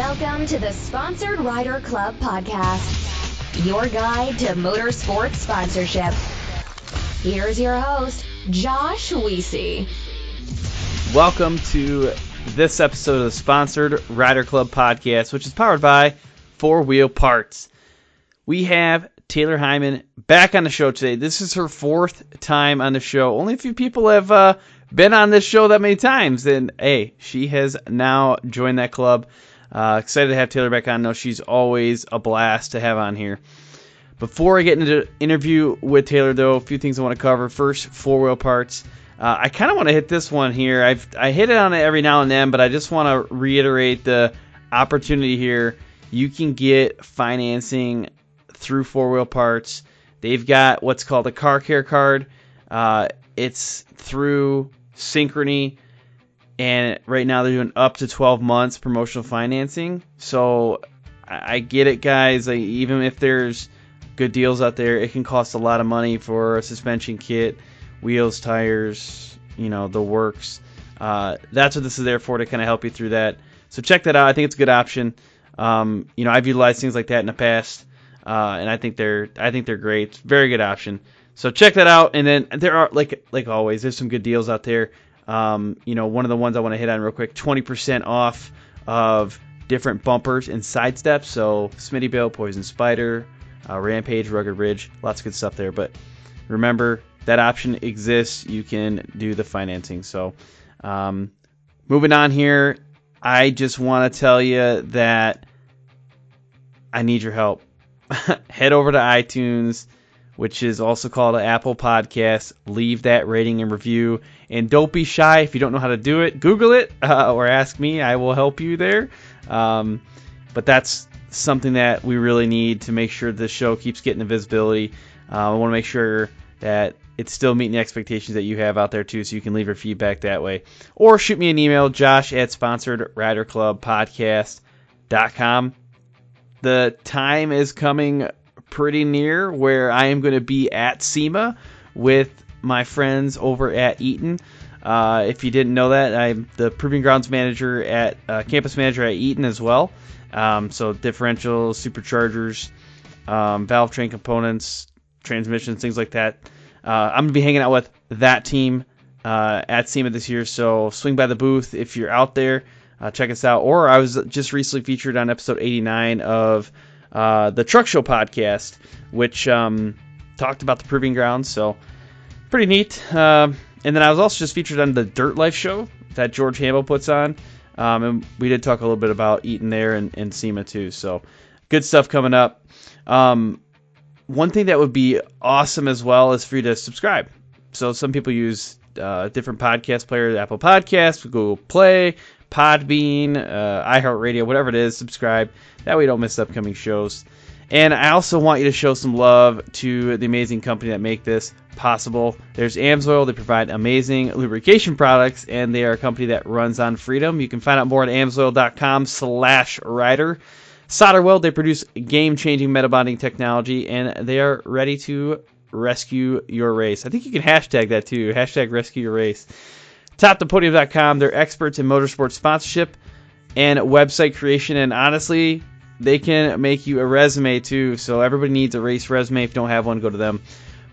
Welcome to the Sponsored Rider Club podcast, your guide to motorsports sponsorship. Here's your host, Josh Weesey. Welcome to this episode of the Sponsored Rider Club podcast, which is powered by 4Wheel Parts. We have Taylor Heiman back on the show today. This is her fourth time on the show. Only a few people have been on this show that many times, and hey, she has now joined that club. Excited to have Taylor back on. No, she's always a blast to have on here. Before I get into the interview with Taylor, though, a few things I want to cover. First, 4Wheel Parts. I kind of want to hit this one here. I hit it on it every now and then, but I just want to reiterate the opportunity here. You can get financing through 4Wheel Parts. They've got what's called a car care card. It's through Synchrony, and right now they're doing up to 12 months promotional financing. So I get it, guys. Even if there's good deals out there, it can cost a lot of money for a suspension kit, wheels, tires, the works. That's what this is there for, to kind of help you through that. So check that out. I think it's a good option. I've utilized things like that in the past, and I think they're great. Very good option. So check that out. And then there are, like always, there's some good deals out there. One of the ones I want to hit on real quick, 20% off of different bumpers and side steps. So Smittybill, Poison Spider, Rampage, Rugged Ridge, lots of good stuff there. But remember, that option exists. You can do the financing. So moving on here, I just want to tell you that I need your help. Head over to iTunes, which is also called an Apple Podcast. Leave that rating and review. And don't be shy. If you don't know how to do it, Google it or ask me. I will help you there. But that's something that we really need to make sure this show keeps getting the visibility. I want to make sure that it's still meeting the expectations that you have out there too, so you can leave your feedback that way. Or shoot me an email, josh@sponsoredriderclubpodcast.com. The time is coming pretty near where I am going to be at SEMA with my friends over at Eaton. If you didn't know that, I'm the Proving Grounds manager campus manager at Eaton as well. So differentials, superchargers, valve train components, transmissions, things like that. I'm going to be hanging out with that team at SEMA this year, so swing by the booth if you're out there. Check us out. Or I was just recently featured on episode 89 of the Truck Show podcast, which talked about the Proving Grounds, so pretty neat. And then I was also just featured on the Dirt Life show that George Hamble puts on, and we did talk a little bit about Eaton there and SEMA too, so good stuff coming up. One thing that would be awesome as well is for you to subscribe. So some people use different podcast players, Apple Podcasts, Google Play, Podbean, iHeartRadio, whatever it is. Subscribe. That way you don't miss upcoming shows. And I also want you to show some love to the amazing company that make this possible. There's Amsoil. They provide amazing lubrication products, and they are a company that runs on freedom. You can find out more at amsoil.com/rider. SolderWeld, they produce game-changing metal bonding technology, and they are ready to rescue your race. I think you can hashtag that too, hashtag rescue your race. TopThePodium.com, they're experts in motorsport sponsorship and website creation, and honestly, they can make you a resume too, so everybody needs a race resume. If you don't have one, go to them.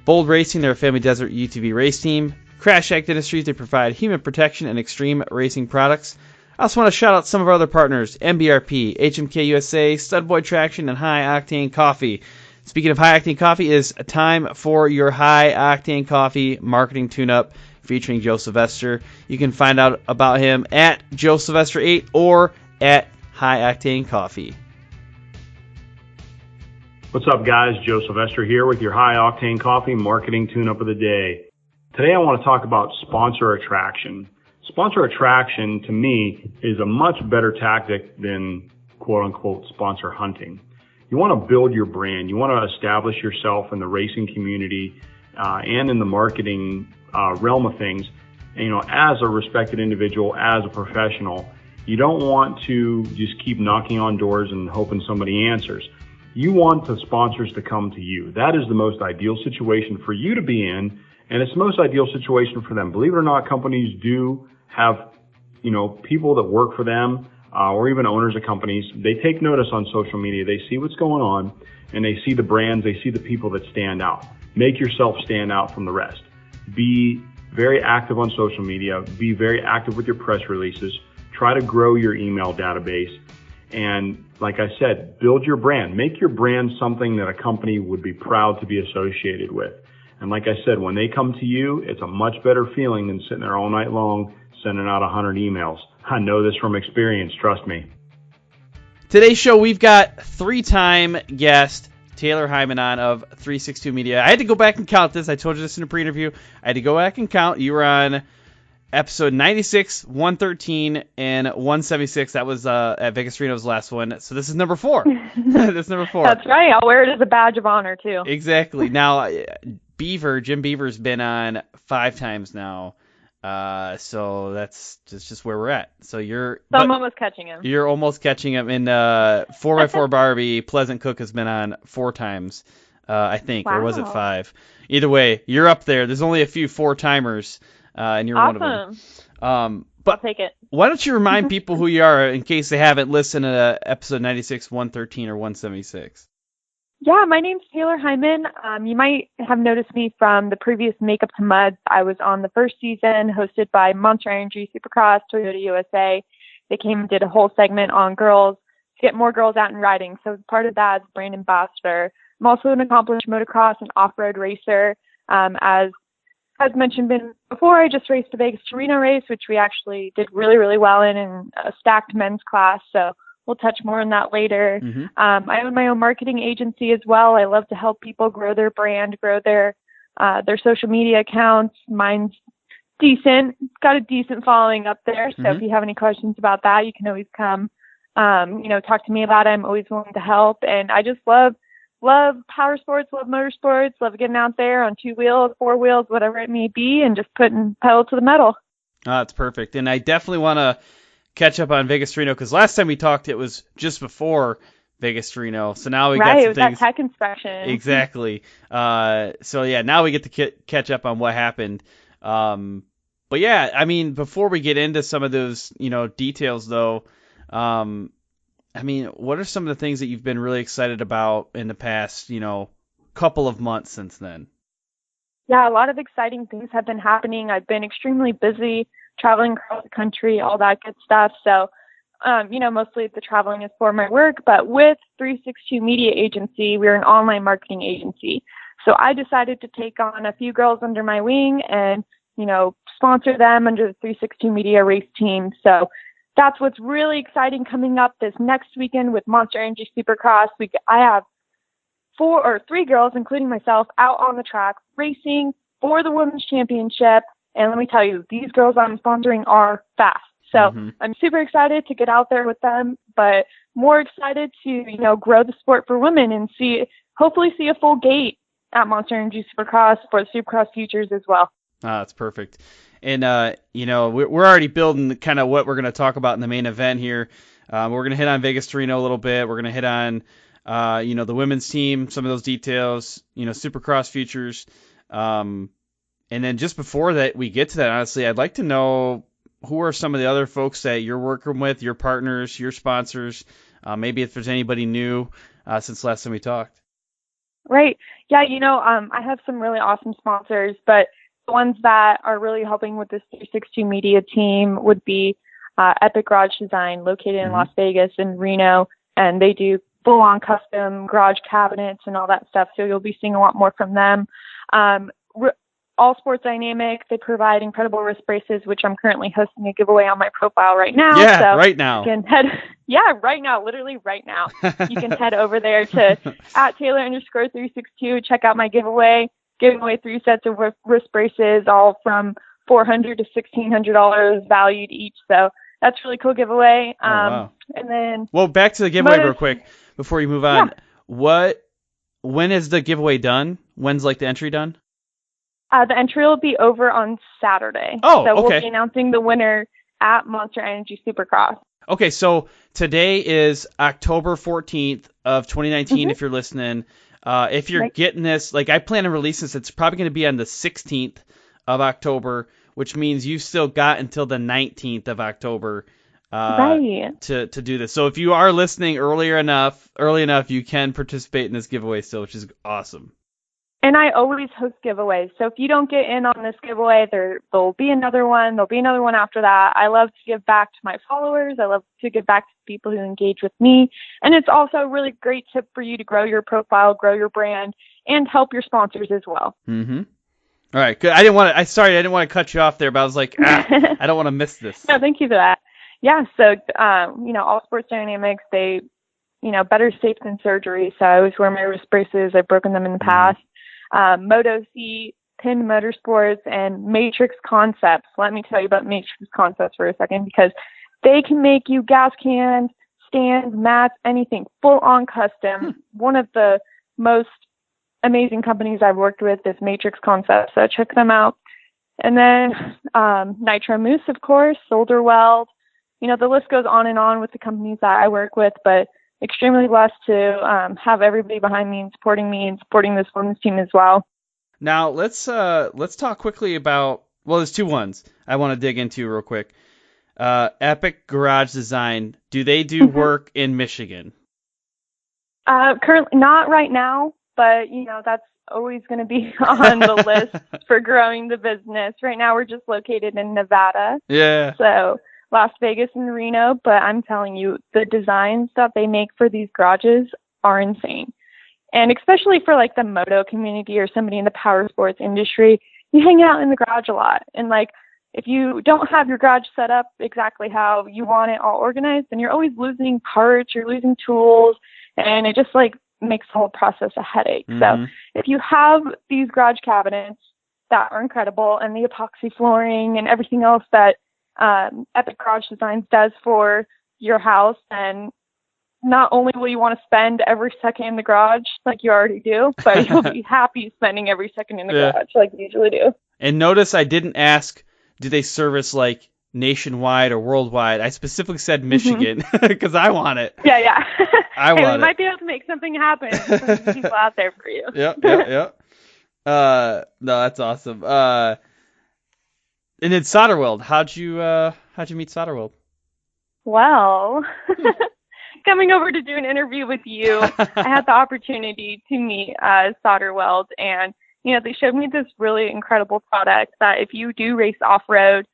Bold Racing, they're a family desert UTV race team. Crash Act Industries, they provide human protection and extreme racing products. I also want to shout out some of our other partners, MBRP, HMK USA, Studboy Traction, and High Octane Coffee. Speaking of High Octane Coffee, it is time for your High Octane Coffee marketing tune-up featuring Joe Sylvester. You can find out about him at Joe Sylvester 8 or at High Octane Coffee. What's up, guys? Joe Sylvester here with your High Octane Coffee marketing tune-up of the day. Today I want to talk about sponsor attraction. Sponsor attraction, to me, is a much better tactic than quote-unquote sponsor hunting. You want to build your brand. You want to establish yourself in the racing community and in the marketing realm of things. And, as a respected individual, as a professional, you don't want to just keep knocking on doors and hoping somebody answers. You want the sponsors to come to you. That is the most ideal situation for you to be in, and it's the most ideal situation for them. Believe it or not, companies do have, people that work for them or even owners of companies, they take notice on social media. They see what's going on, and they see the brands, they see the people that stand out. Make yourself stand out from the rest. Be very active on social media. Be very active with your press releases. Try to grow your email database. And like I said, build your brand. Make your brand something that a company would be proud to be associated with. And like I said, when they come to you, it's a much better feeling than sitting there all night long sending out 100 emails. I know this from experience, trust me. Today's show, we've got three-time guest Taylor Heiman on of 362 Media. I had to go back and count this. I told you this in a pre-interview. I had to go back and count. You were on episode 96, 113, and 176. That was at Vegas Reno's last one. So this is number 4. This is number 4. That's right. I'll wear it as a badge of honor, too. Exactly. Now, Jim Beaver's been on 5 times now. So that's just where we're at. So I'm almost catching him. You're almost catching him. And 4x4 Barbie, Pleasant Cook has been on 4 times, I think. Wow. Or was it 5? Either way, you're up there. There's only a few 4-timers, and you're awesome. one of them. But I'll take it. Why don't you remind people who you are in case they haven't listened to episode 96, 113, or 176? Yeah, my name's Taylor Heiman. You might have noticed me from the previous Makeup to Mud. I was on the first season, hosted by Monster Energy, Supercross, Toyota USA. They came and did a whole segment on girls to get more girls out and riding. So as part of that, as brand ambassador, I'm also an accomplished motocross and off-road racer. As mentioned before, I just raced the Vegas to Reno race, which we actually did really, really well in a stacked men's class. So we'll touch more on that later. Mm-hmm. I own my own marketing agency as well. I love to help people grow their brand, grow their social media accounts. Mine's decent. It's got a decent following up there. So if you have any questions about that, you can always come, talk to me about it. I'm always willing to help. And I just love power sports, love motorsports, love getting out there on 2 wheels, 4 wheels, whatever it may be, and just putting pedal to the metal. Oh, that's perfect. And I definitely want to catch up on Vegas Reno, because last time we talked, it was just before Vegas Reno. So now we got some things. Right, it was that tech inspection. Exactly. So yeah, now we get to catch up on what happened. But yeah, I mean, before we get into some of those, details though, what are some of the things that you've been really excited about in the past, couple of months since then? Yeah, a lot of exciting things have been happening. I've been extremely busy traveling across the country, all that good stuff. So, mostly the traveling is for my work, but with 362 Media Agency, we're an online marketing agency. So I decided to take on a few girls under my wing and, sponsor them under the 362 Media race team. So that's what's really exciting coming up this next weekend with Monster Energy Supercross. I have 3 girls, including myself, out on the track racing for the Women's Championship. And let me tell you, these girls I'm sponsoring are fast. So I'm super excited to get out there with them, but more excited to, grow the sport for women and hopefully see a full gate at Monster Energy Supercross for the Supercross Futures as well. That's perfect. And, we're already building kind of what we're going to talk about in the main event here. We're going to hit on Vegas to Reno a little bit. We're going to hit on, the women's team, some of those details, Supercross Futures. And then just before that, we get to that, honestly, I'd like to know who are some of the other folks that you're working with, your partners, your sponsors, maybe if there's anybody new since last time we talked. Right. Yeah, I have some really awesome sponsors, but the ones that are really helping with this 362 Media team would be Epic Garage Design, located in Las Vegas and Reno, and they do full-on custom garage cabinets and all that stuff, so you'll be seeing a lot more from them. All Sports Dynamic, they provide incredible wrist braces, which I'm currently hosting a giveaway on my profile right now. Yeah, so right now. Right now, literally right now. You can head over there to @Taylor_362, check out my giveaway. Giving away 3 sets of wrist braces, all from $400 to $1,600 valued each. So that's a really cool giveaway. Wow. And then, well, back to the giveaway real quick before you move on. Yeah. When is the giveaway done? When's the entry done? The entry will be over on Saturday. Oh, so okay. We'll be announcing the winner at Monster Energy Supercross. Okay, so today is October 14th of 2019, if you're listening. If you're getting this, I plan to release this, it's probably going to be on the 16th of October, which means you've still got until the 19th of October Right. to do this. So if you are listening early enough, you can participate in this giveaway still, which is awesome. And I always host giveaways. So if you don't get in on this giveaway, there'll be another one. There'll be another one after that. I love to give back to my followers. I love to give back to people who engage with me. And it's also a really great tip for you to grow your profile, grow your brand, and help your sponsors as well. Mm-hmm. All right, good. I didn't want to cut you off there, but I was like, I don't want to miss this. No, thank you for that. Yeah, so, All Sports Dynamics, they, better safe than surgery. So I always wear my wrist braces. I've broken them in the past. Moto C, Pin Motorsports, and Matrix Concepts. Let me tell you about Matrix Concepts for a second, because they can make you gas cans, stands, mats, anything, full-on custom. One of the most amazing companies I've worked with is Matrix Concepts, so check them out. And then Nitro Moose, of course, SolderWeld. The list goes on and on with the companies that I work with, but extremely blessed to have everybody behind me and supporting this women's team as well. Now let's talk quickly about, there's two ones I want to dig into real quick. Epic Garage Design. Do they do work in Michigan? Currently not right now, but that's always going to be on the list for growing the business. Right now we're just located in Nevada. Yeah. So Las Vegas and Reno, but I'm telling you, the designs that they make for these garages are insane. And especially for like the moto community or somebody in the power sports industry, you hang out in the garage a lot. And like, if you don't have your garage set up exactly how you want it all organized, then you're always losing parts, you're losing tools, and it just like makes the whole process a headache. So if you have these garage cabinets that are incredible, and the epoxy flooring and everything else that Epic Garage Designs does for your house, and not only will you want to spend every second in the garage like you already do, but you'll be happy spending every second in the garage like you usually do. And notice I didn't ask, do they service like nationwide or worldwide? I specifically said Michigan because I want it. Yeah. I want it. We might be able to make something happen. Some people out there for you. Yep. No, that's awesome. And then SolderWeld, how'd you meet SolderWeld? Well, coming over to do an interview with you, I had the opportunity to meet SolderWeld, and they showed me this really incredible product that if you do race off-road,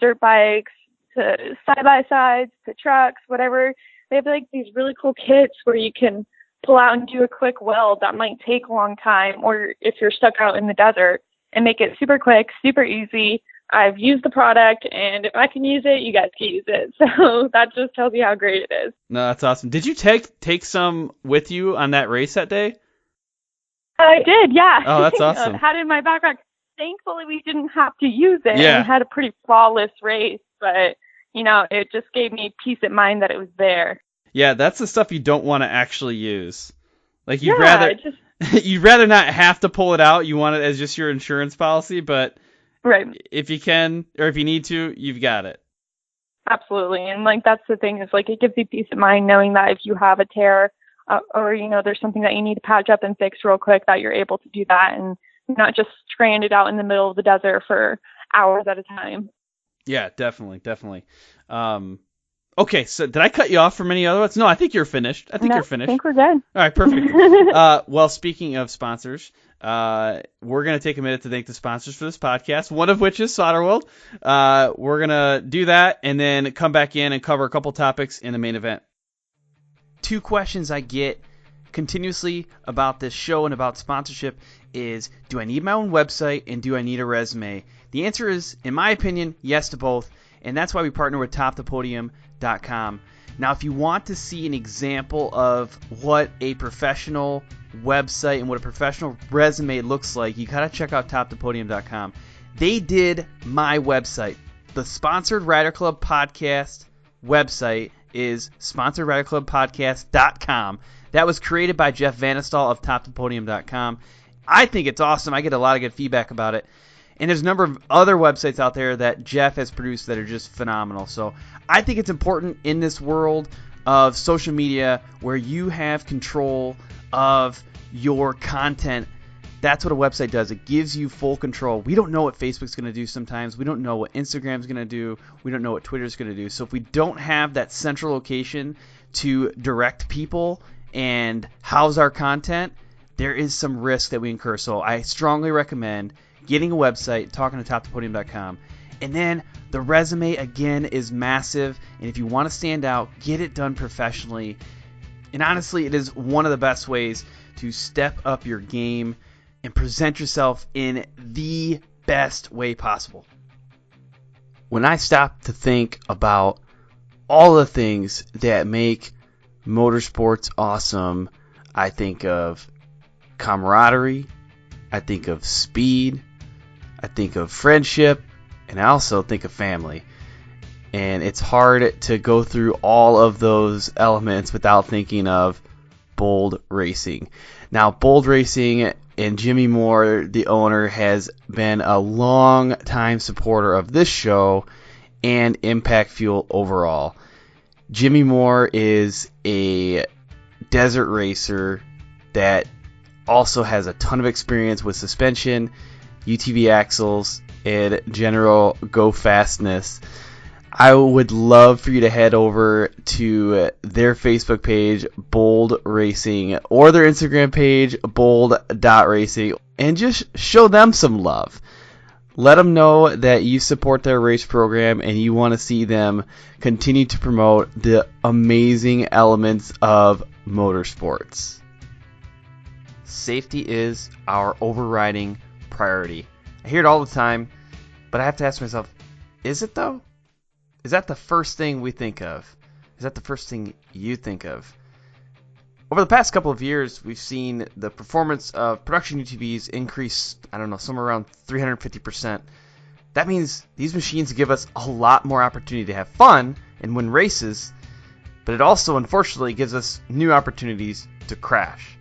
dirt bikes to side-by-sides to trucks, whatever, they have like these really cool kits where you can pull out and do a quick weld that might take a long time, or if you're stuck out in the desert, and make it super quick, super easy. I've used the product, and if I can use it, you guys can use it. So that just tells you how great it is. No, that's awesome. Did you take some with you on that race that day? I did, yeah. Oh, that's awesome. Had it in my backpack. Thankfully, we didn't have to use it. Yeah. We had a pretty flawless race, but, it just gave me peace of mind that it was there. Yeah, that's the stuff you don't want to actually use. Like, you'd rather not have to pull it out. You want it as just your insurance policy, but right. If you can, or if you need to, you've got it. Absolutely. And like, that's the thing, is like, it gives you peace of mind knowing that if you have a tear or, there's something that you need to patch up and fix real quick, that you're able to do that and not just stranded out in the middle of the desert for hours at a time. Yeah, definitely. Okay, so did I cut you off from any other ones? No, I think you're finished. You're finished. I think we're good. All right, perfect. Well, speaking of sponsors, we're going to take a minute to thank the sponsors for this podcast, one of which is SolderWeld. We're going to do that and then come back in and cover a couple topics in the main event. Two questions I get continuously about this show and about sponsorship is, do I need my own website and do I need a resume? The answer is, in my opinion, yes to both, and that's why we partner with TopThePodium.com. Now, if you want to see an example of what a professional website and what a professional resume looks like, you gotta check out TopThePodium.com. They did my website. The Sponsored Rider Club Podcast website is SponsoredRiderClubPodcast.com. That was created by Jeff Vanistal of TopThePodium.com. I think it's awesome. I get a lot of good feedback about it. And there's a number of other websites out there that Jeff has produced that are just phenomenal. So I think it's important in this world of social media where you have control of your content That's what a website does. It gives you full control. We don't know what Facebook's going to do sometimes. We don't know what Instagram's going to do. We don't know what Twitter's going to do. So if we don't have that central location to direct people and house our content, there is some risk that we incur. So I strongly recommend getting a website, talking to topthepodium.com. And then the resume, again, is massive. And if you want to stand out, get it done professionally. And honestly, it is one of the best ways to step up your game and present yourself in the best way possible. When I stop to think about all the things that make motorsports awesome, I think of camaraderie, I think of speed, I think of friendship, and I also think of family. And it's hard to go through all of those elements without thinking of Bold Racing. Now, Bold Racing and Jimmy Moore, the owner, has been a long-time supporter of this show and Impact Fuel overall. Jimmy Moore is a desert racer that also has a ton of experience with suspension, UTV axles, and general go-fastness. I would love for you to head over to their Facebook page, Bold Racing, or their Instagram page, bold.racing, and just show them some love. Let them know that you support their race program and you want to see them continue to promote the amazing elements of motorsports. Safety is our overriding priority. I hear it all the time, but I have to ask myself, is it though? Is that the first thing we think of? Is that the first thing you think of? Over the past couple of years, we've seen the performance of production UTVs increase, somewhere around 350%. That means these machines give us a lot more opportunity to have fun and win races, but it also, unfortunately, gives us new opportunities to crash.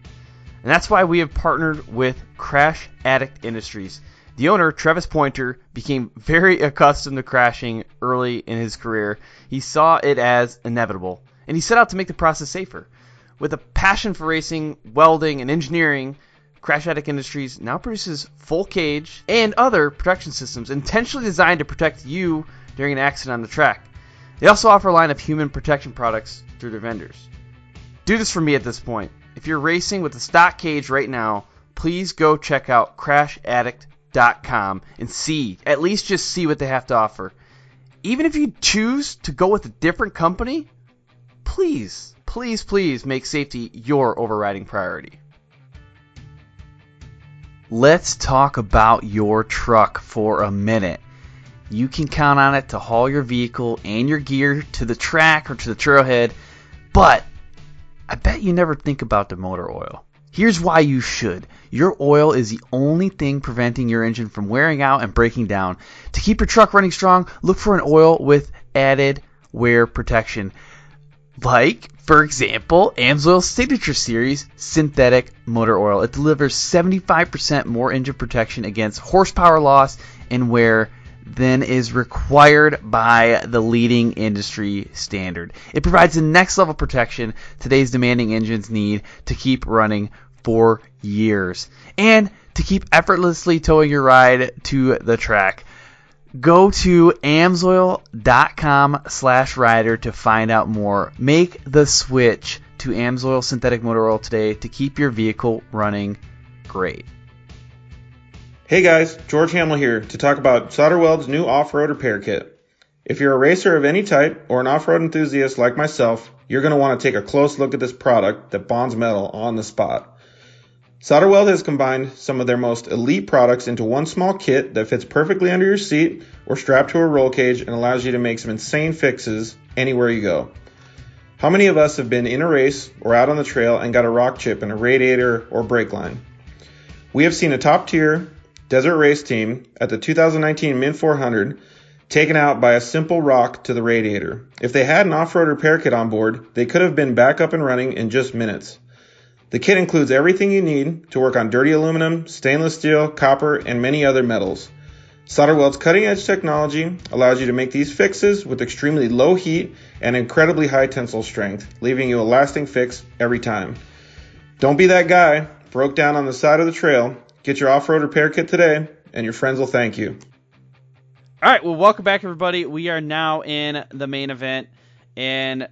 And that's why we have partnered with Crash Addict Industries. The owner, Travis Pointer, became very accustomed to crashing early in his career. He saw it as inevitable, and he set out to make the process safer. With a passion for racing, welding, and engineering, Crash Addict Industries now produces full cage and other protection systems intentionally designed to protect you during an accident on the track. They also offer a line of human protection products through their vendors. Do this for me at this point. If you're racing with a stock cage right now, please go check out crashaddict.com and at least see what they have to offer. Even if you choose to go with a different company, please make safety your overriding priority. Let's talk about your truck for a minute. You can count on it to haul your vehicle and your gear to the track or to the trailhead, but I bet you never think about the motor oil. Here's why you should. Your oil is the only thing preventing your engine from wearing out and breaking down. To keep your truck running strong, look for an oil with added wear protection. Like, for example, Amsoil Signature Series Synthetic Motor Oil. It delivers 75% more engine protection against horsepower loss and wear than is required by the leading industry standard. It provides the next level protection today's demanding engines need to keep running for years and to keep effortlessly towing your ride to the track. Go to amsoil.com/rider to find out more. Make the switch to Amsoil Synthetic Motor Oil today to keep your vehicle running great. Hey guys, George Hamill here to talk about SolderWeld's new off-road repair kit. If you're a racer of any type or an off-road enthusiast like myself, you're going to want to take a close look at this product that bonds metal on the spot. SolderWeld has combined some of their most elite products into one small kit that fits perfectly under your seat or strapped to a roll cage and allows you to make some insane fixes anywhere you go. How many of us have been in a race or out on the trail and got a rock chip in a radiator or brake line? We have seen a top-tier desert race team at the 2019 Mint 400 taken out by a simple rock to the radiator. If they had an off-road repair kit on board, they could have been back up and running in just minutes. The kit includes everything you need to work on dirty aluminum, stainless steel, copper, and many other metals. SolderWeld's cutting-edge technology allows you to make these fixes with extremely low heat and incredibly high tensile strength, leaving you a lasting fix every time. Don't be that guy broke down on the side of the trail. Get your off-road repair kit today, and your friends will thank you. All right, well, welcome back, everybody. We are now in the main event, and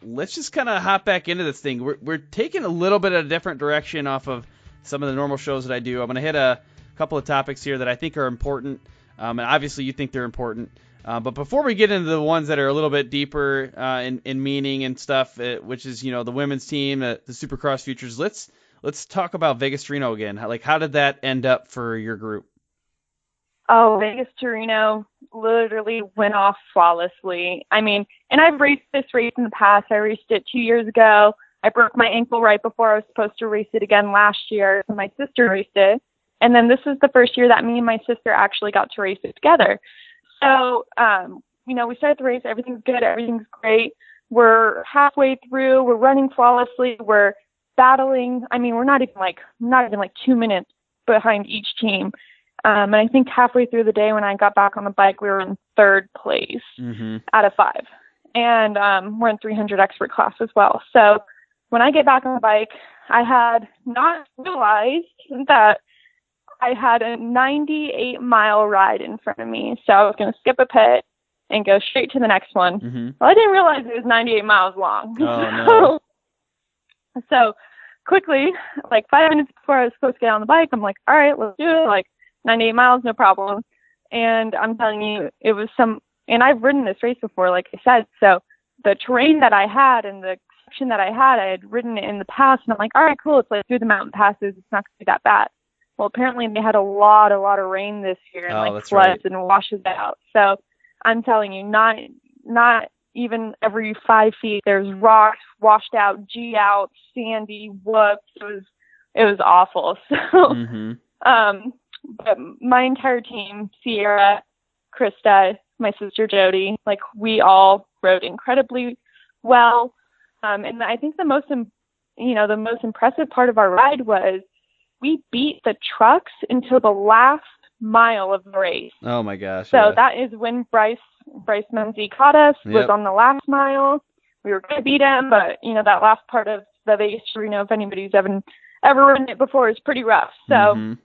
let's just kind of hop back into this thing. We're taking a little bit of a different direction off of some of the normal shows that I do. I'm going to hit a couple of topics here that I think are important, and obviously you think they're important. But before we get into the ones that are a little bit deeper in meaning and stuff, which is, the women's team, the Supercross futures, let's talk about Vegas to Reno again. How did that end up for your group? Oh, Vegas to Reno literally went off flawlessly. I mean, and I've raced this race in the past. I raced it 2 years ago. I broke my ankle right before I was supposed to race it again last year. So my sister raced it. And then this is the first year that me and my sister actually got to race it together. So, we started the race. Everything's good. Everything's great. We're halfway through. We're running flawlessly. We're battling. I mean, we're not even like 2 minutes behind each team. And I think halfway through the day when I got back on the bike, we were in third place out of 5. And we're in 300 expert class as well. So when I get back on the bike, I had not realized that I had a 98-mile ride in front of me. So I was going to skip a pit and go straight to the next one. Mm-hmm. Well, I didn't realize it was 98 miles long. Oh, no. So quickly, 5 minutes before I was supposed to get on the bike, I'm like, all right, let's do it. 98 miles, no problem. And I'm telling you, it was and I've ridden this race before, like I said. So the terrain that I had and the section that I had ridden it in the past. And I'm like, all right, cool. It's through the mountain passes. It's not going to be that bad. Well, apparently they had a lot of rain this year and floods and washes out. So I'm telling you, not even every 5 feet, there's rocks, washed out, G-out, sandy, whoops. It was awful. So, but my entire team, Sierra, Krista, my sister Jody, we all rode incredibly well. And I think the most impressive part of our ride was we beat the trucks until the last mile of the race. Oh my gosh. So that is when Bryce Menzie caught us, was on the last mile. We were going to beat him, but that last part of the Vegas to Reno, if anybody's ever ridden it before, is pretty rough. So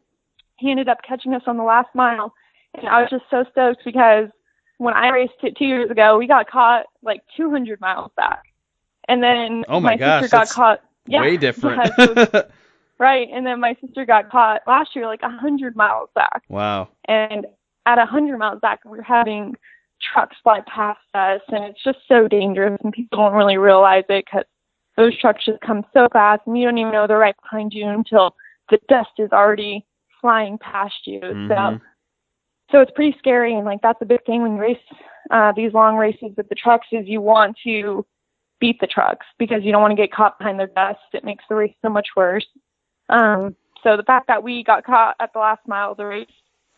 he ended up catching us on the last mile. And I was just so stoked because when I raced it 2 years ago, we got caught 200 miles back. And then my sister got caught. Yeah, way different. Right. And then my sister got caught last year 100 miles back. Wow. And at 100 miles back, we're having trucks fly past us. And it's just so dangerous. And people don't really realize it because those trucks just come so fast. And you don't even know they're right behind you until the dust is already flying past you. So it's pretty scary. And that's a big thing when you race these long races with the trucks is you want to beat the trucks because you don't want to get caught behind their dust. It makes the race so much worse. So the fact that we got caught at the last mile of the race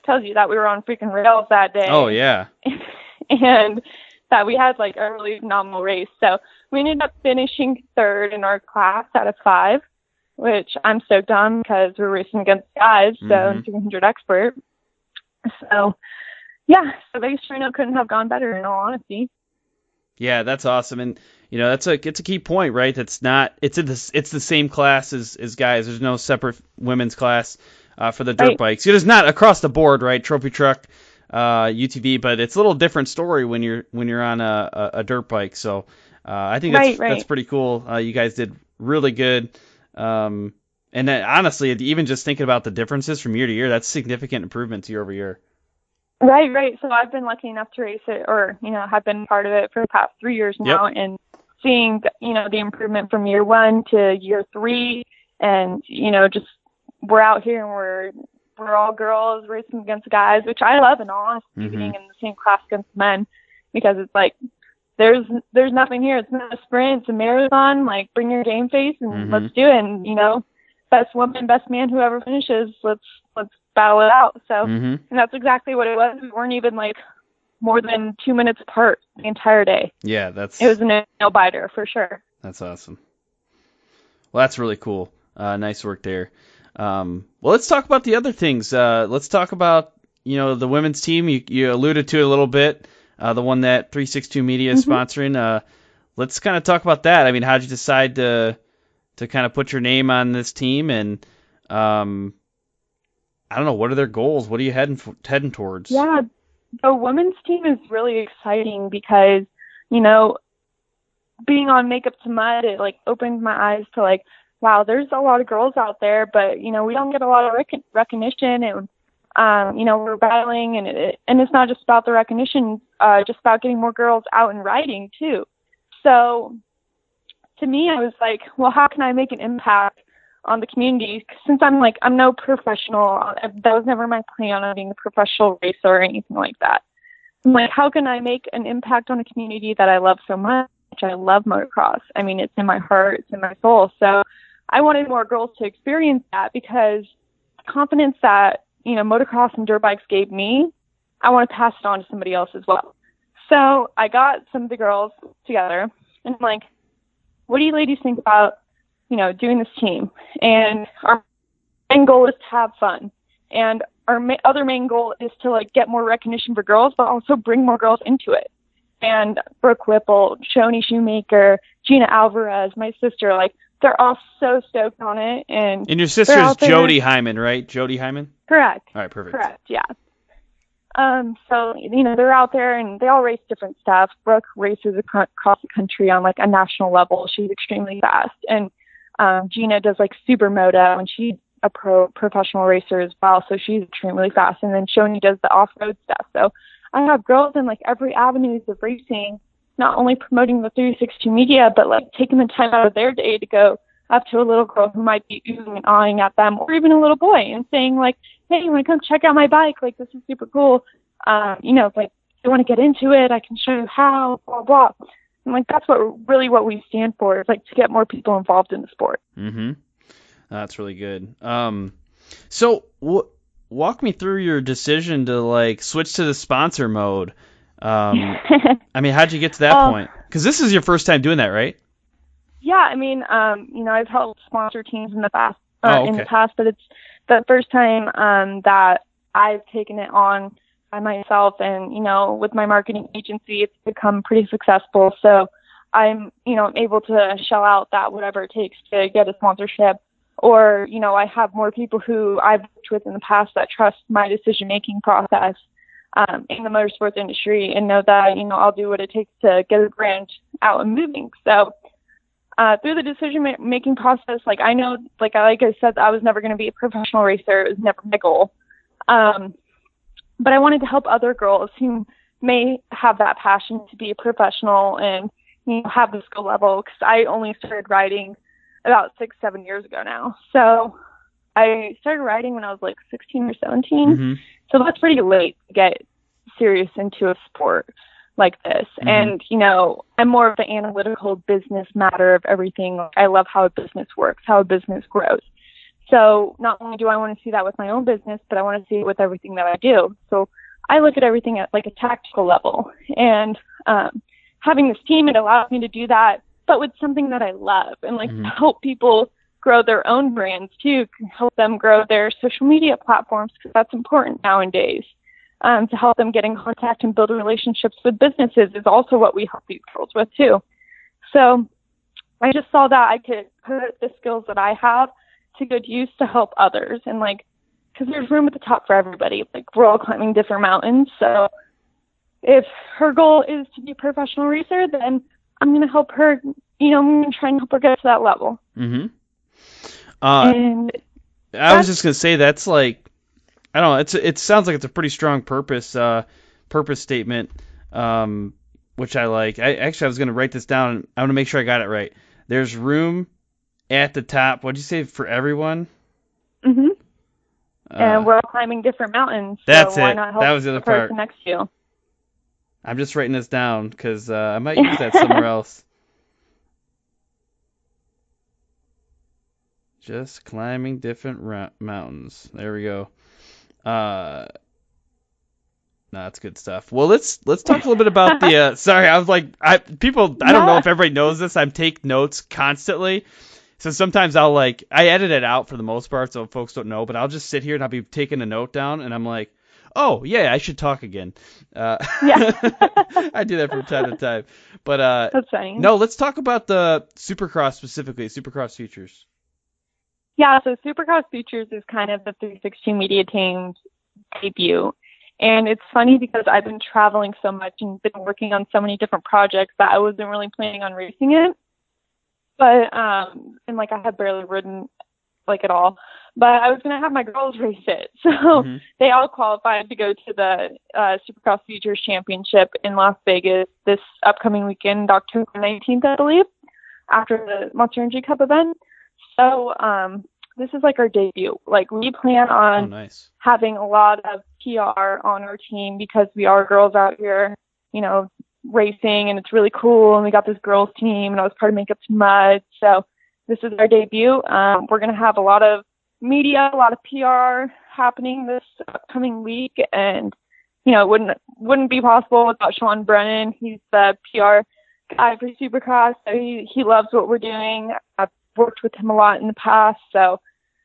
tells you that we were on freaking rails that day. Oh yeah. And that we had a really phenomenal race. So we ended up finishing third in our class out of 5, which I'm stoked on because we're racing against guys, so 300 expert. So yeah, so Vegas to Reno couldn't have gone better in all honesty. Yeah, that's awesome. And it's a key point, right? It's the same class as guys. There's no separate women's class for the dirt bikes. It's not across the board, right? Trophy truck, UTV, but it's a little different story when you're on a dirt bike. So I think that's pretty cool. You guys did really good. And then, honestly, even just thinking about the differences from year to year, that's significant improvements year over year. Right. So I've been lucky enough to race it or, have been part of it for the past 3 years now. Yep. And seeing, the improvement from year 1 to year 3 and, just we're out here and we're all girls racing against guys, which I love in all honesty, being in the same class against men because it's there's nothing here. It's not a sprint. It's a marathon. Bring your game face and let's do it. And, best woman, best man, whoever finishes, let's battle it out. So, and that's exactly what it was. We weren't even more than 2 minutes apart the entire day. Yeah, it was a nail biter for sure. That's awesome. Well, that's really cool. Nice work there. Well, let's talk about the other things. Let's talk about, the women's team. You alluded to it a little bit, the one that 362 Media is sponsoring. Let's kind of talk about that. I mean, how'd you decide to kind of put your name on this team and, I don't know, what are their goals? What are you heading towards? Yeah, the women's team is really exciting because, being on Makeup to Mud, it like opened my eyes to like, wow, there's a lot of girls out there, but we don't get a lot of recognition, and we're battling, and it's not just about the recognition, just about getting more girls out and riding too. So to me, I was like, well, how can I make an impact on the community? Since I'm no professional, that was never my plan on being a professional racer or anything like that. I'm like, how can I make an impact on a community that I love so much? I love motocross. I mean, it's in my heart, it's in my soul. So I wanted more girls to experience that, because the confidence that, motocross and dirt bikes gave me, I want to pass it on to somebody else as well. So I got some of the girls together, and I'm like, what do you ladies think about, doing this team? And our main goal is to have fun. And our other main goal is to like get more recognition for girls, but also bring more girls into it. And Brooke Whipple, Shoni Shoemaker, Gina Alvarez, my sister, like, they're all so stoked on it. And your sister is Jody Heiman, right? Jody Heiman? Correct. All right, perfect. Correct, yeah. So, they're out there and they all race different stuff. Brooke races across the country on like a national level. She's extremely fast. And Gina does like supermoto, and she's a professional racer as well. So she's extremely fast. And then Shoni does the off-road stuff. So I have girls in like every avenues of racing, not only promoting the 360 media, but like taking the time out of their day to go up to a little girl who might be oohing and awing at them, or even a little boy, and saying like, hey, you want to come check out my bike? Like, this is super cool. Like, you want to get into it, I can show you how, blah, blah. And like, that's what we stand for, is like to get more people involved in the sport. Mm-hmm. That's really good. So walk me through your decision to like switch to the sponsor mode. I mean, how'd you get to that point? Because this is your first time doing that, right? Yeah, I mean, I've helped sponsor teams in the past, but it's the first time that I've taken it on by myself, and with my marketing agency, it's become pretty successful. So I'm able to shell out that whatever it takes to get a sponsorship. Or, I have more people who I've worked with in the past that trust my decision-making process in the motorsports industry, and know that, I'll do what it takes to get a brand out and moving. So through the decision-making process, like, I know, like I said, I was never going to be a professional racer. It was never my goal. But I wanted to help other girls who may have that passion to be a professional and, have the skill level, because I only started riding about 6-7 years ago now. So I started riding when I was like 16 or 17. Mm-hmm. So that's pretty late to get serious into a sport like this. Mm-hmm. And, I'm more of the analytical business matter of everything. I love how a business works, how a business grows. So not only do I want to see that with my own business, but I want to see it with everything that I do. So I look at everything at like a tactical level, and having this team, it allows me to do that, but with something that I love, and like mm-hmm. help people grow their own brands too, help them grow their social media platforms, because that's important nowadays. To help them get in contact and build relationships with businesses is also what we help these girls with too. So I just saw that I could put the skills that I have to good use to help others, and like, because there's room at the top for everybody. Like, we're all climbing different mountains. So if her goal is to be a professional racer, then I'm going to help her, I'm going to try and help her get to that level. Mm-hmm. And I was just going to say, that's like, I don't know, it sounds like it's a pretty strong purpose statement, which I like. I was going to write this down. I want to make sure I got it right. There's room at the top. What'd you say, for everyone? Mm-hmm. And we're all climbing different mountains. That's so why it. not help that was the other the person part. Next to you? I'm just writing this down because I might use that somewhere else. Just climbing different mountains. There we go. No, that's good stuff. Well, let's talk a little bit about the. Sorry, I was like, I don't know if everybody knows this. I take notes constantly, so sometimes I edit it out for the most part, so folks don't know. But I'll just sit here and I'll be taking a note down, and I'm like, oh yeah, I should talk again. Yeah, I do that from time to time. But that's funny. No, let's talk about the Supercross specifically. Supercross Futures. Yeah, so Supercross Futures is kind of the 360 Media team's debut. And it's funny because I've been traveling so much and been working on so many different projects that I wasn't really planning on racing it. But, and like I had barely ridden like at all. But I was going to have my girls race it. So they all qualified to go to the Supercross Futures Championship in Las Vegas this upcoming weekend, October 19th, I believe, after the Monster Energy Cup event. So this is like our debut. Like we plan on having a lot of PR on our team because we are girls out here, you know, racing, and it's really cool. And we got this girls team, and I was part of Makeup to Mud. So this is our debut. We're going to have a lot of media, a lot of PR happening this upcoming week. And, you know, it wouldn't be possible without Sean Brennan. He's the PR guy for Supercross. So he loves what we're doing. I've worked with him a lot in the past. So,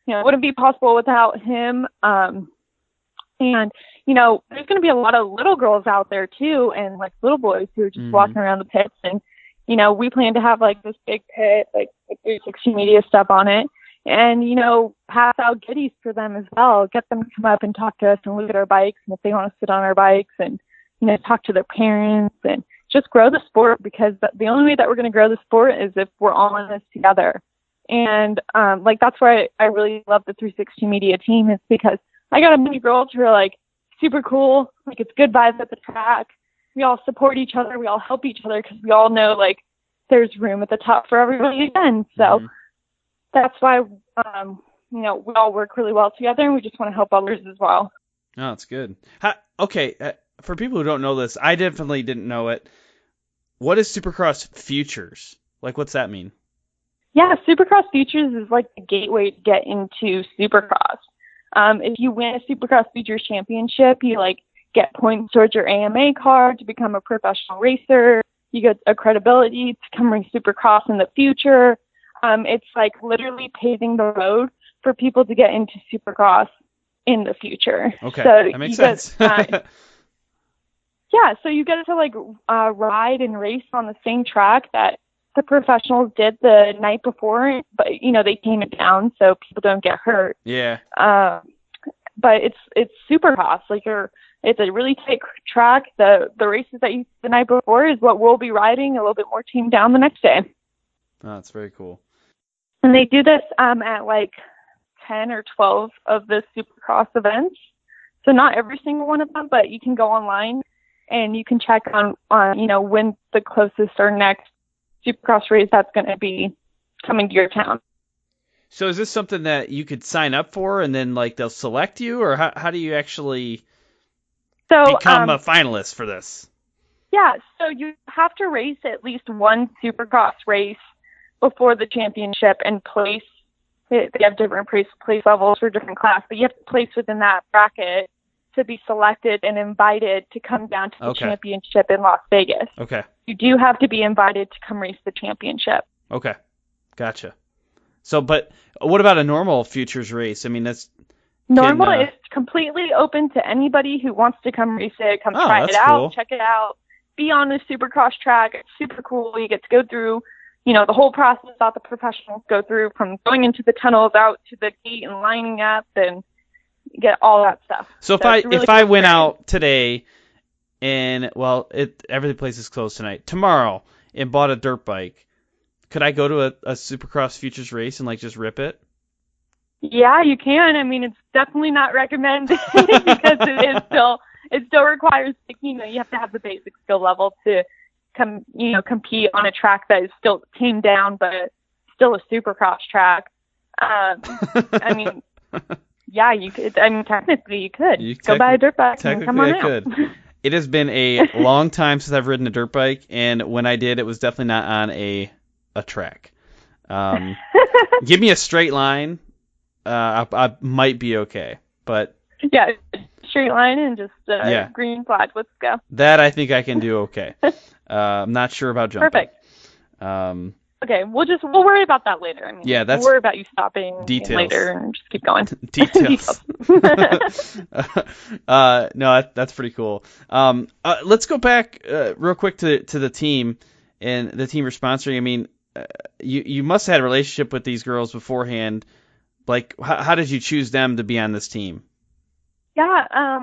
you know, it wouldn't be possible without him. And, you know, there's going to be a lot of little girls out there too, and like little boys who are just walking around the pits. And, you know, we plan to have like this big pit, like 360 Media stuff on it. And, you know, pass out goodies for them as well. Get them to come up and talk to us and look at our bikes, and if they want to sit on our bikes, and, you know, talk to their parents and just grow the sport, because the only way that we're going to grow the sport is if we're all in this together. And, like, that's why I really love the 360 Media team, is because I got a many girls who are like super cool. Like, it's good vibes at the track. We all support each other. We all help each other because we all know, like, there's room at the top for everybody again. So that's why, you know, we all work really well together, and we just want to help others as well. Oh, that's good. For people who don't know this, I definitely didn't know it. What is Supercross Futures? Like, what's that mean? Yeah, Supercross Futures is like the gateway to get into Supercross. If you win a Supercross Futures Championship, you like get points towards your AMA card to become a professional racer. You get a credibility to come race Supercross in the future. It's like literally paving the road for people to get into Supercross in the future. Okay, so that makes sense. Yeah, so you get to like ride and race on the same track that the professionals did the night before, but you know they tame it down so people don't get hurt. Yeah. But it's Supercross. Like it's a really tight track. The races that you did the night before is what we'll be riding a little bit more tamed down the next day. Oh, that's very cool. And they do this at like 10 or 12 of the Supercross events. So not every single one of them, but you can go online and you can check on you know, when the closest or next Supercross race that's going to be coming to your town. So is this something that you could sign up for and then like they'll select you, or how do you actually become a finalist for this? Yeah, so you have to race at least one Supercross race before the championship and place. They have different place levels for different class, but you have to place within that bracket to be selected and invited to come down to the championship in Las Vegas. Okay. You do have to be invited to come race the championship. Okay. Gotcha. So, but what about a normal Futures race? I mean, that's... Normal is completely open to anybody who wants to come race it, come try it out, check it out, be on the Supercross track. It's super cool. You get to go through, you know, the whole process that the professionals go through, from going into the tunnels out to the gate and lining up, and get all that stuff. So if I went out today and, well, every place is closed tonight, tomorrow, and bought a dirt bike, could I go to a Supercross Futures race and like just rip it? Yeah, you can. I mean, it's definitely not recommended because it still requires, you know, you have to have the basic skill level to compete on a track that is still tamed down, but still a Supercross track. I mean, yeah, you could. I mean, technically, you could go buy a dirt bike and come on out. Could. It has been a long time since I've ridden a dirt bike, and when I did, it was definitely not on a track. Give me a straight line, I might be okay. But yeah, straight line and just green flag. Let's go. That I think I can do okay. I'm not sure about jumping. Perfect. Okay, we'll worry about that later. I mean, we'll worry about you stopping later and just keep going. Details. No, that's pretty cool. Let's go back real quick to the team and the team you're sponsoring. I mean, you must have had a relationship with these girls beforehand Like, how did you choose them to be on this team? Yeah,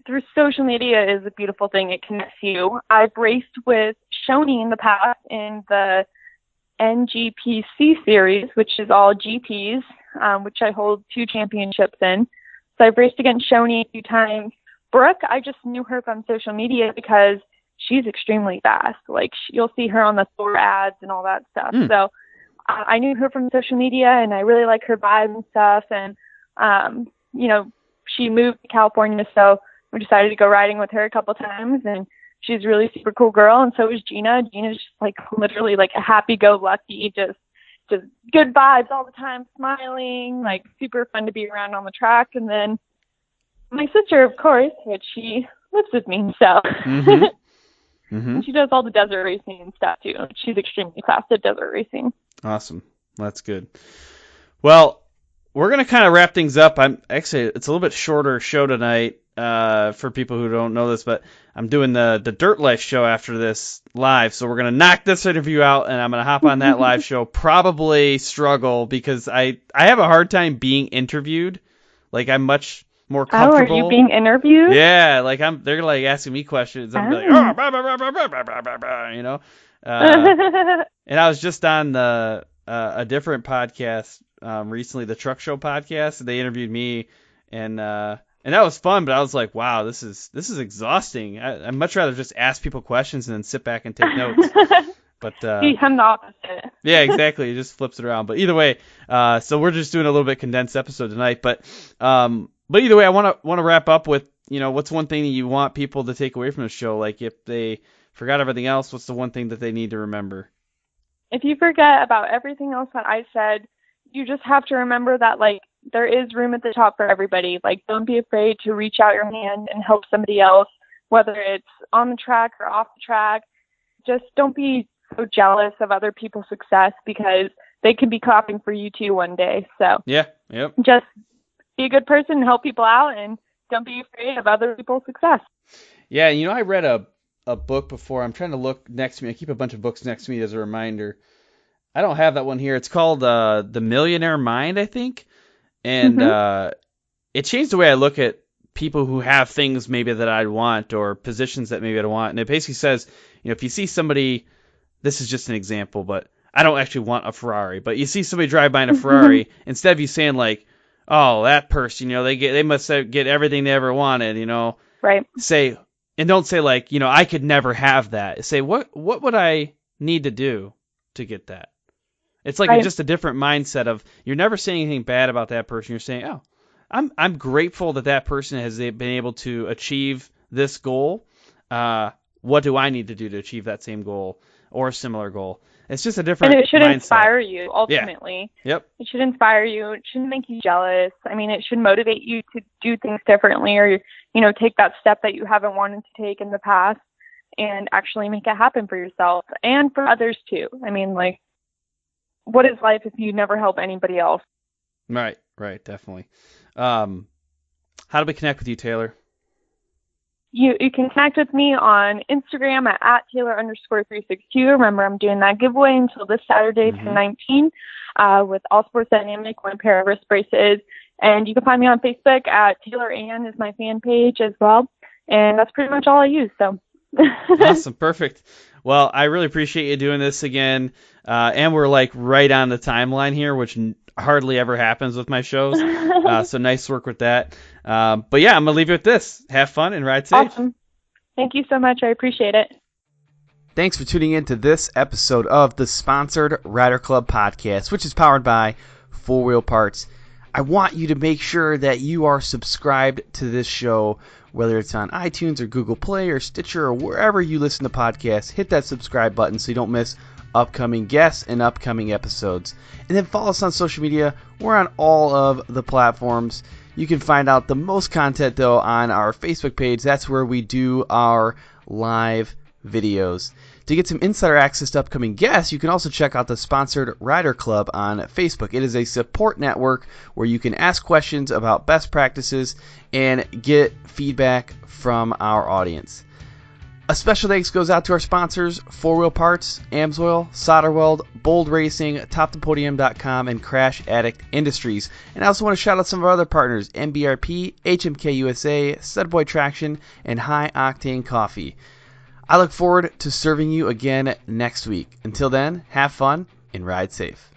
through social media is a beautiful thing. It connects you. I've raced with Shoni in the past in the NGPC series, which is all GPs, which I hold 2 championships in. So I've raced against Shoni a few times. Brooke, I just knew her from social media because she's extremely fast. Like, you'll see her on the Thor ads and all that stuff. So I knew her from social media, and I really like her vibe and stuff. And, she moved to California, so we decided to go riding with her a couple times. And she's a really super cool girl, and so is Gina. Gina's just, like, literally, like, a happy-go-lucky, just good vibes all the time, smiling, like, super fun to be around on the track. And then my sister, of course, which she lives with me, so and she does all the desert racing and stuff too. She's extremely fast at desert racing. Awesome. That's good. Well, we're going to kind of wrap things up. It's a little bit shorter show tonight for people who don't know this, but I'm doing the Dirt Life show after this live, so we're going to knock this interview out, and I'm going to hop on that live show. Probably struggle because I have a hard time being interviewed. Like, I'm much more comfortable. Oh, are you being interviewed? Yeah, like they're like asking me questions. I'm like, oh, blah, blah, blah, blah, blah, blah, blah, blah, you know. And I was just on a different podcast recently, the Truck Show podcast. And they interviewed me, and that was fun. But I was like, wow, this is exhausting. I'd much rather just ask people questions and then sit back and take notes. But I'm the opposite. Yeah, exactly. It just flips it around. But either way, so we're just doing a little bit condensed episode tonight. But either way, I want to wrap up with, what's one thing that you want people to take away from the show? Like, if they forgot everything else, what's the one thing that they need to remember? If you forget about everything else that I said, you just have to remember that, like, there is room at the top for everybody. Like, don't be afraid to reach out your hand and help somebody else, whether it's on the track or off the track. Just don't be so jealous of other people's success, because they could be clapping for you too one day. So yeah, yep. Just be a good person and help people out, and don't be afraid of other people's success. Yeah, I read a book before. I'm trying to look next to me. I keep a bunch of books next to me as a reminder. I don't have that one here. It's called The Millionaire Mind, I think. And it changed the way I look at people who have things maybe that I'd want, or positions that maybe I'd want. And it basically says, if you see somebody, this is just an example, but I don't actually want a Ferrari, but you see somebody drive by in a Ferrari, instead of you saying like, oh, that person, they must get everything they ever wanted, Right. Say, and don't say like, I could never have that. Say, what would I need to do to get that? It's like just a different mindset of, you're never saying anything bad about that person. You're saying, oh, I'm grateful that person has been able to achieve this goal. What do I need to do to achieve that same goal or a similar goal? It's just a different mindset. And it should inspire you, ultimately. Yeah. Yep. It should inspire you. It shouldn't make you jealous. I mean, it should motivate you to do things differently, or, take that step that you haven't wanted to take in the past and actually make it happen for yourself and for others too. I mean, like, what is life if you never help anybody else? Right, definitely. How do we connect with you, Taylor? You can connect with me on Instagram at Taylor_362. Remember, I'm doing that giveaway until this Saturday, 10/19, with All Sports Dynamic, 1 pair of wrist braces. And you can find me on Facebook at Taylor Ann is my fan page as well. And that's pretty much all I use. So Awesome. Perfect. Well, I really appreciate you doing this again. And we're like right on the timeline here, which hardly ever happens with my shows. So nice work with that. But yeah, I'm going to leave you with this. Have fun and ride safe. Awesome. Thank you so much. I appreciate it. Thanks for tuning in to this episode of the Sponsored Rider Club podcast, which is powered by 4 Wheel Parts. I want you to make sure that you are subscribed to this show, whether it's on iTunes or Google Play or Stitcher or wherever you listen to podcasts. Hit that subscribe button so you don't miss upcoming guests and upcoming episodes. And then follow us on social media. We're on all of the platforms. You can find out the most content, though, on our Facebook page. That's where we do our live videos. To get some insider access to upcoming guests, you can also check out the Sponsored Rider Club on Facebook. It is a support network where you can ask questions about best practices and get feedback from our audience. A special thanks goes out to our sponsors, 4 Wheel Parts, Amsoil, SolderWeld, Bold Racing, TopThePodium.com, and Crash Addict Industries. And I also want to shout out some of our other partners, MBRP, HMK USA, Studboy Traction, and High Octane Coffee. I look forward to serving you again next week. Until then, have fun and ride safe.